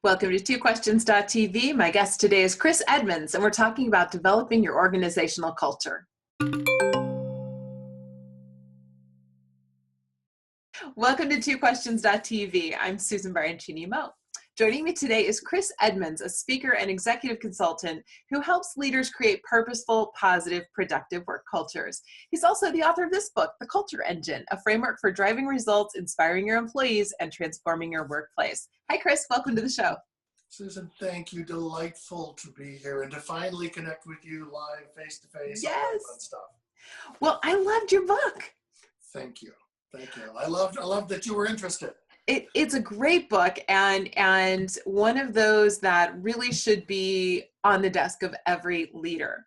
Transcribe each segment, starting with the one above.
Welcome to twoquestions.tv. My guest today is Chris Edmonds, and we're talking about developing your organizational culture. Welcome to twoquestions.tv. I'm Susan Baroncini-Moe. Joining me today is Chris Edmonds, a speaker and executive consultant who helps leaders create purposeful, positive, productive work cultures. He's also the author of this book, The Culture Engine, a framework for driving results, inspiring your employees, and transforming your workplace. Hi, Chris. Welcome to the show. Susan, thank you. Delightful to be here and to finally connect with you live, face-to-face, all Yes. that fun stuff. Well, I loved your book. Thank you. Thank you. I love that you were interested. It's a great book, and one of those that really should be on the desk of every leader,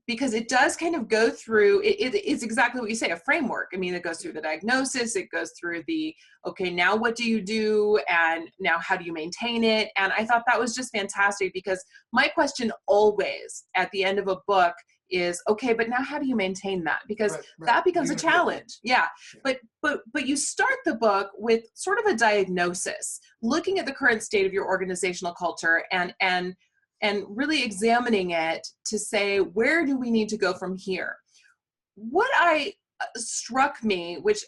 because it does kind of go through, it's exactly what you say, a framework. I mean, it goes through the diagnosis, it goes through the, okay, now what do you do, and now how do you maintain it? And I thought that was just fantastic, because my question always at the end of a book is, okay, but now how do you maintain that? Because Right. that becomes a challenge. Yeah. But you start the book with sort of a diagnosis, looking at the current state of your organizational culture and really examining it to say, where do we need to go from here? What struck me, which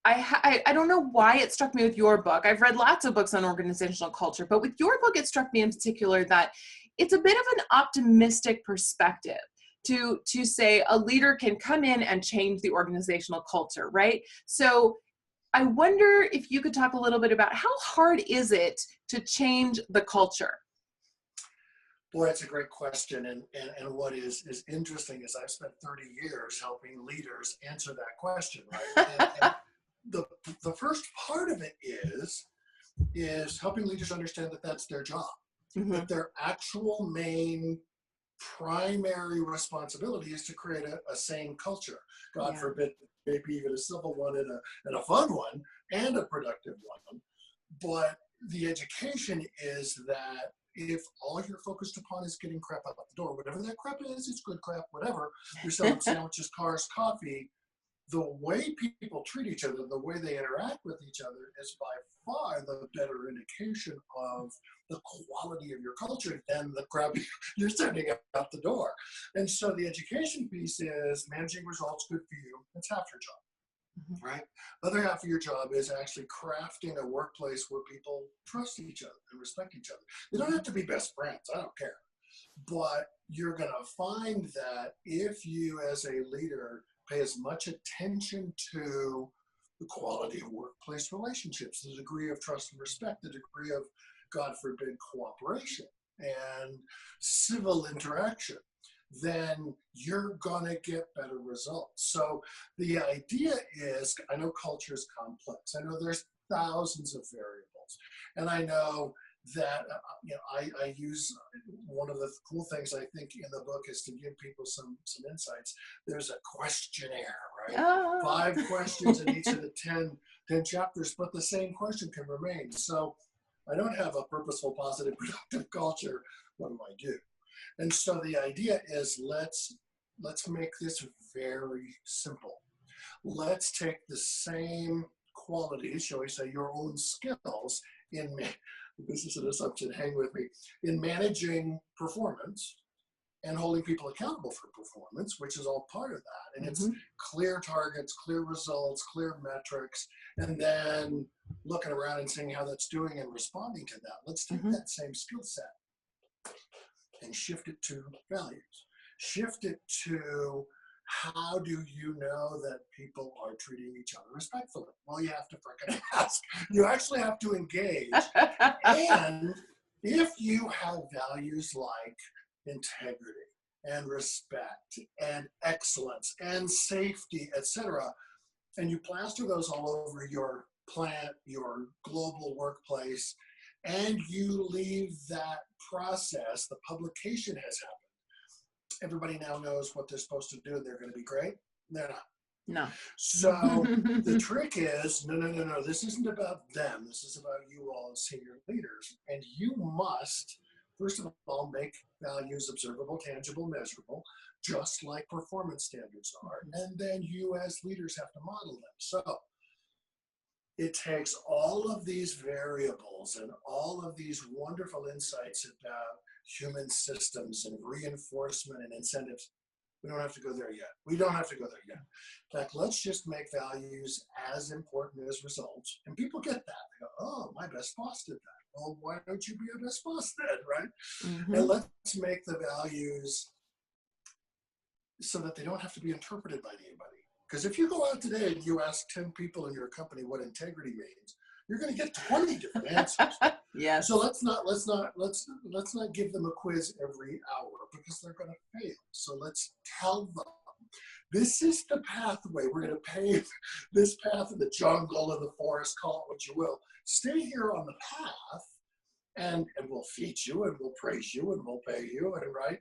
I don't know why it struck me with your book. I've read lots of books on organizational culture, but with your book, it struck me in particular that it's a bit of an optimistic perspective to say a leader can come in and change the organizational culture, right? So I wonder if you could talk a little bit about how hard is it to change the culture? Boy, that's a great question. And what is interesting is I've spent 30 years helping leaders answer that question, right? And the first part of it is helping leaders understand that that's their job. Mm-hmm. That their actual main primary responsibility is to create a sane culture. God forbid, maybe even a civil one and a fun one and a productive one. But the education is that if all you're focused upon is getting crap out the door, whatever that crap is, it's good crap, whatever. You're selling sandwiches, cars, coffee. The way people treat each other, the way they interact with each other is by far the better indication of the quality of your culture than the crap you're sending out the door. And so the education piece is managing results, good for you. That's half your job, right? The other half of your job is actually crafting a workplace where people trust each other and respect each other. They don't have to be best friends. I don't care. But you're going to find that if you as a leader pay as much attention to the quality of workplace relationships, the degree of trust and respect, the degree of, God forbid, cooperation and civil interaction, then you're gonna get better results. So the idea is, I know culture is complex. I know there's thousands of variables. And I know that I use, one of the cool things I think in the book is to give people some insights. There's a questionnaire, right? Oh. 5 questions in each of the 10 chapters, but the same question can remain. So I don't have a purposeful, positive, productive culture. What do I do? And so the idea is let's make this very simple. Let's take the same qualities, shall we say, your own skills in, this is an assumption, hang with me, in managing performance and holding people accountable for performance, which is all part of that. And it's clear targets, clear results, clear metrics, and then looking around and seeing how that's doing and responding to that. Let's take that same skill set and shift it to values. Shift it to, how do you know that people are treating each other respectfully? Well, you have to frickin' ask. You actually have to engage. And if you have values like integrity and respect and excellence and safety, etc., and you plaster those all over your plant, your global workplace, and you leave that process, the publication has happened. Everybody now knows what they're supposed to do. They're going to be great. They're not. No. So the trick is, no. This isn't about them. This is about you all as senior leaders. And you must, first of all, make values observable, tangible, measurable, just like performance standards are. And then you as leaders have to model them. So it takes all of these variables and all of these wonderful insights about human systems and reinforcement and incentives. We don't have to go there yet. We don't have to go there yet. In fact, let's just make values as important as results. And people get that. They go, oh, my best boss did that. Well, why don't you be a best boss then, right? Mm-hmm. And let's make the values so that they don't have to be interpreted by anybody. Because if you go out today and you ask 10 people in your company what integrity means, you're going to get 20 different answers. Yes. So let's not give them a quiz every hour because they're going to fail. So let's tell them, this is the pathway. We're going to pave this path in the jungle, in the forest, call it what you will. Stay here on the path and we'll feed you and we'll praise you and we'll pay you. And right,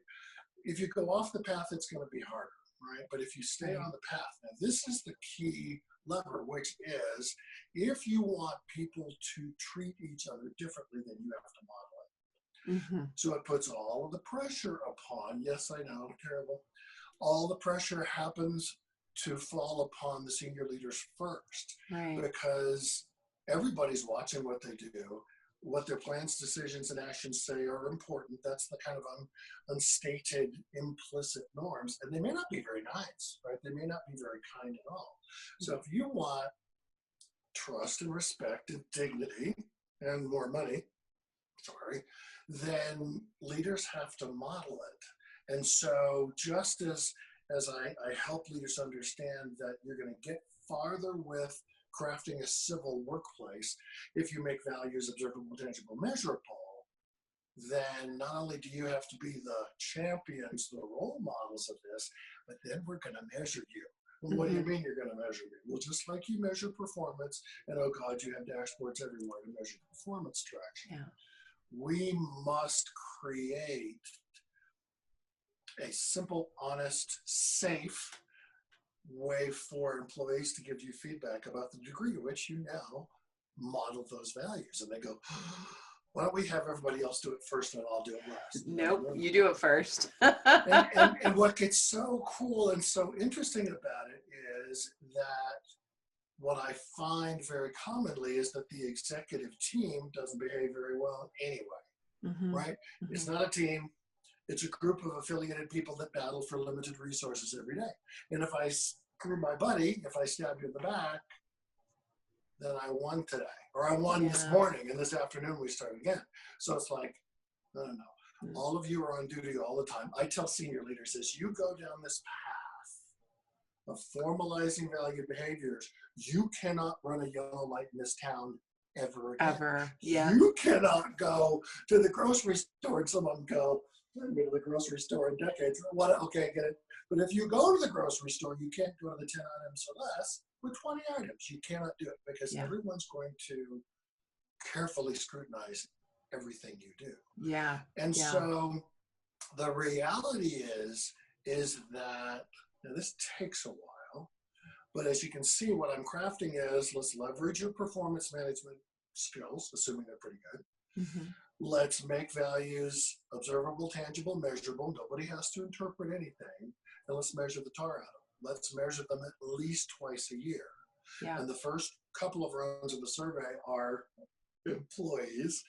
if you go off the path, it's going to be harder, right? But if you stay on the path, now this is the key lever, which is if you want people to treat each other differently, then you have to model it. Mm-hmm. So it puts all of the pressure upon, yes, I know, terrible. All the pressure happens to fall upon the senior leaders first, right? Because everybody's watching what they do. What their plans, decisions, and actions say are important. That's the kind of unstated, implicit norms. And they may not be very nice, right? They may not be very kind at all. So if you want trust and respect and dignity and more money, then leaders have to model it. And so just as I help leaders understand that you're going to get farther with crafting a civil workplace if you make values observable, tangible, measurable, then not only do you have to be the champions, the role models of this, but then we're going to measure you. Well, what do you mean you're going to measure me? Well, just like you measure performance, and oh God, you have dashboards everywhere to measure performance traction. Yeah. We must create a simple, honest, safe way for employees to give you feedback about the degree to which you now model those values. And they go, why don't we have everybody else do it first and I'll do it last? Nope, you do it first. and what gets so cool and so interesting about it is that what I find very commonly is that the executive team doesn't behave very well anyway, right? Mm-hmm. It's not a team. It's a group of affiliated people that battle for limited resources every day. And if I screw my buddy, if I stab you in the back, then I won today. Or I won this morning, and this afternoon we start again. So it's like, no. All of you are on duty all the time. I tell senior leaders, as you go down this path of formalizing valued behaviors, you cannot run a yellow light in this town ever again. Ever, yeah. You cannot go to the grocery store and someone go, I haven't been to the grocery store in decades. What? Okay, get it. But if you go to the grocery store, you can't go to the 10 items or less with 20 items. You cannot do it because everyone's going to carefully scrutinize everything you do. Yeah. And so the reality is that, now this takes a while, but as you can see, what I'm crafting is let's leverage your performance management skills, assuming they're pretty good. Mm-hmm. Let's make values observable, tangible, measurable. Nobody has to interpret anything. And let's measure the tar out of them. Let's measure them at least twice a year. Yeah. And the first couple of rounds of the survey are employees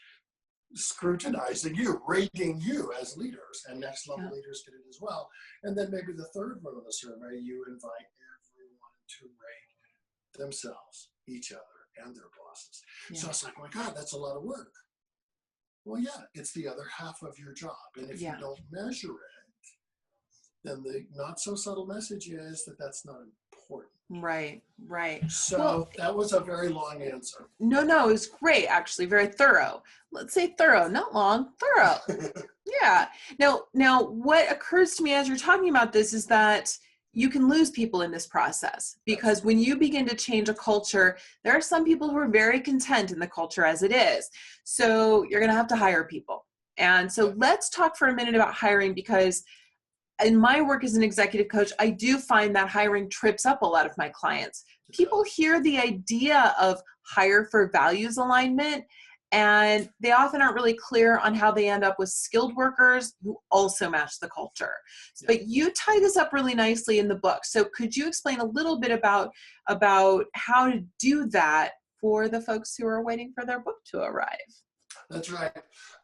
scrutinizing you, rating you as leaders, and next level leaders get it as well. And then maybe the third round of the survey, you invite everyone to rate themselves, each other, and their bosses. Yeah. So it's like, my God, that's a lot of work. Well, yeah, it's the other half of your job. And if you don't measure it, then the not so subtle message is that that's not important. Right. So that was a very long answer. No, it was great, actually, very thorough. Let's say thorough, not long, thorough. Yeah. Now, what occurs to me as you're talking about this is that you can lose people in this process because when you begin to change a culture, there are some people who are very content in the culture as it is. So you're going to have to hire people. And so let's talk for a minute about hiring, because in my work as an executive coach, I do find that hiring trips up a lot of my clients. People hear the idea of hire for values alignment, and they often aren't really clear on how they end up with skilled workers who also match the culture. Yeah. But you tie this up really nicely in the book. So could you explain a little bit about how to do that for the folks who are waiting for their book to arrive. That's right.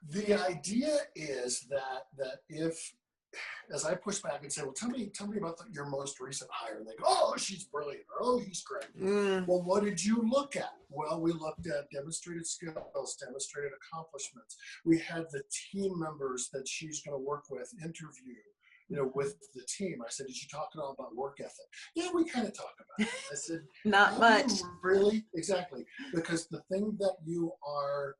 The idea is that if, as I push back and say, well, tell me about your most recent hire. And they go, oh, she's brilliant, or oh, he's great. Well, what did you look at? Well, we looked at demonstrated skills, demonstrated accomplishments. We had the team members that she's going to work with interview, with the team. I said, did you talk at all about work ethic? Yeah, we kind of talk about it. I said, not much. Really? Exactly. Because the thing that you are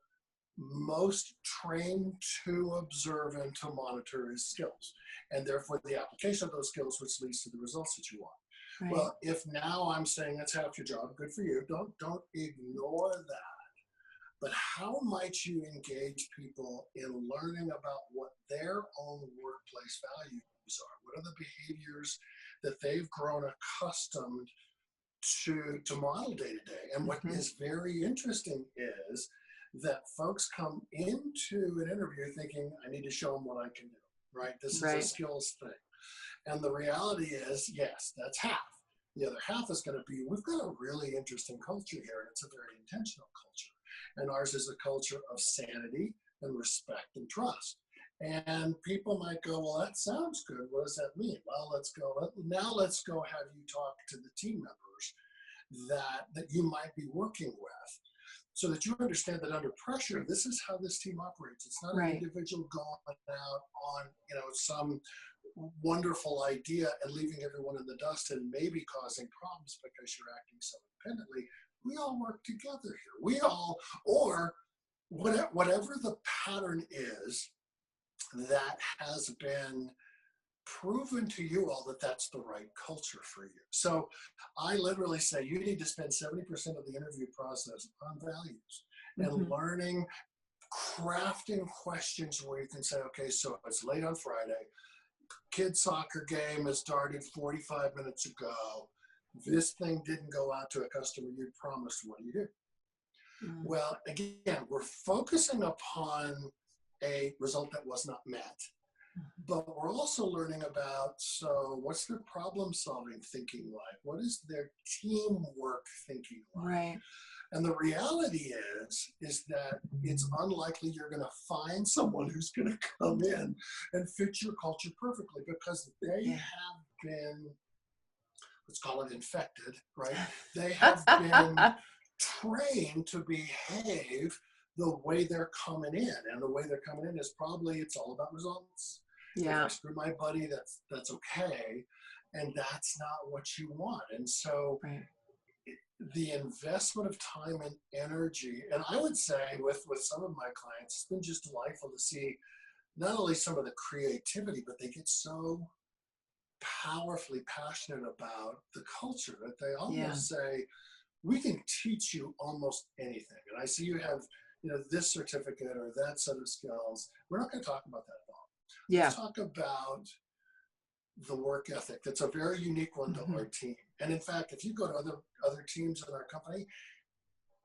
most trained to observe and to monitor is skills, and therefore the application of those skills, which leads to the results that you want. Right. Well, if now I'm saying that's half your job, good for you. Don't ignore that. But how might you engage people in learning about what their own workplace values are? What are the behaviors that they've grown accustomed to model day to day? And what is very interesting is that folks come into an interview thinking, I need to show them what I can do, right? This is a skills thing. And the reality is, yes, that's half. The other half is going to be, we've got a really interesting culture here, and it's a very intentional culture. And ours is a culture of sanity and respect and trust. And people might go, well, that sounds good. What does that mean? Well, let's go have you talk to the team members that you might be working with, so that you understand that under pressure, this is how this team operates. It's not an individual going out on, some wonderful idea and leaving everyone in the dust and maybe causing problems because you're acting so independently. We all work together here. We all, or whatever the pattern is that has been proven to you all that that's the right culture for you. So I literally say you need to spend 70% of the interview process on values and learning, crafting questions where you can say, okay, so it's late on Friday, kid's soccer game has started 45 minutes ago. This thing didn't go out to a customer you promised. What do you do? Well, again, we're focusing upon a result that was not met. But we're also learning about, so what's their problem-solving thinking like? What is their teamwork thinking like? Right. And the reality is that it's unlikely you're going to find someone who's going to come in and fit your culture perfectly, because they have been, let's call it infected, right? They have been trained to behave the way they're coming in. And the way they're coming in is probably, it's all about results. Yeah. If I screw my buddy, that's okay. And that's not what you want. And so the investment of time and energy, and I would say with some of my clients, it's been just delightful to see not only some of the creativity, but they get so powerfully passionate about the culture that they almost say, we can teach you almost anything. And I see you have, this certificate or that set of skills. We're not going to talk about that at all. Let's talk about the work ethic. That's a very unique one to our team. And in fact, if you go to other teams in our company,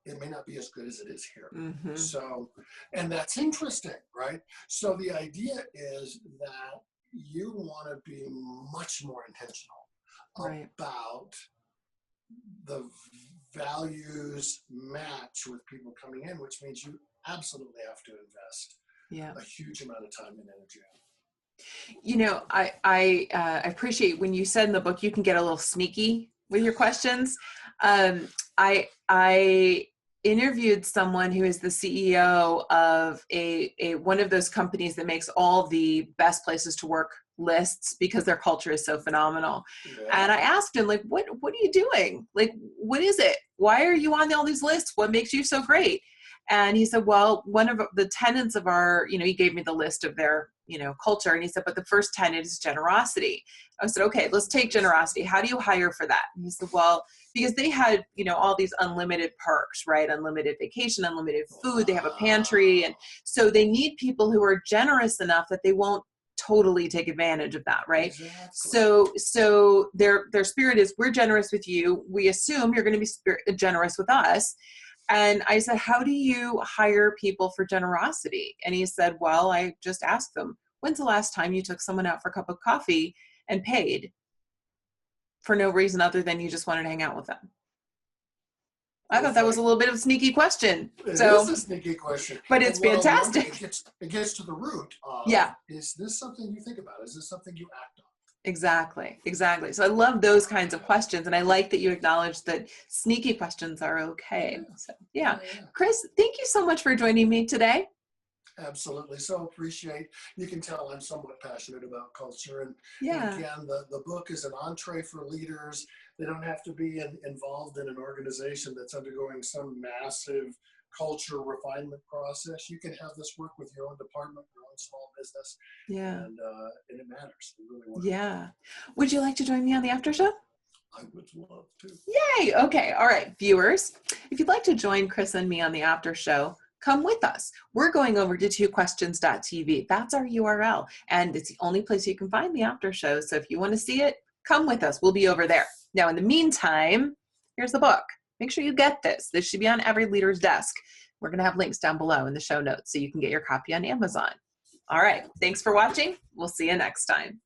it may not be as good as it is here. So, and that's interesting, right? So the idea is that you want to be much more intentional about the values match with people coming in, which means you absolutely have to invest a huge amount of time and energy. I appreciate when you said in the book you can get a little sneaky with your questions. I interviewed someone who is the CEO of one of those companies that makes all the best places to work lists because their culture is so phenomenal. And I asked him, like, what are you doing? Like, what is it? Why are you on all these lists? What makes you so great? And he said, well, one of the tenets of our, he gave me the list of their, culture. And he said, but the first tenet is generosity. I said, okay, let's take generosity. How do you hire for that? And he said, well, because they had, all these unlimited perks, right? Unlimited vacation, unlimited food. They have a pantry. And so they need people who are generous enough that they won't totally take advantage of that, right? Exactly. So their spirit is, we're generous with you. We assume you're going to be generous with us. And I said, how do you hire people for generosity? And he said, well, I just asked them, when's the last time you took someone out for a cup of coffee and paid for no reason other than you just wanted to hang out with them? I thought that was a little bit of a sneaky question. It is a sneaky question. But it's fantastic. It gets to the root of, is this something you think about? Is this something you act on? Exactly. So I love those kinds of questions. And I like that you acknowledge that sneaky questions are okay. So, yeah. Chris, thank you so much for joining me today. Absolutely. So appreciate, you can tell I'm somewhat passionate about culture. And again, the book is an entree for leaders. They don't have to be involved in an organization that's undergoing some massive culture refinement process. You can have this work with your own department, your own small business. And it matters. It really works. Would you like to join me on the after show? I would love to. Yay. Okay. All right. Viewers, if you'd like to join Chris and me on the after show, come with us. We're going over to 2questions.tv. That's our URL. And it's the only place you can find the after show. So if you want to see it, come with us. We'll be over there. Now, in the meantime, here's the book. Make sure you get this. This should be on every leader's desk. We're going to have links down below in the show notes so you can get your copy on Amazon. All right. Thanks for watching. We'll see you next time.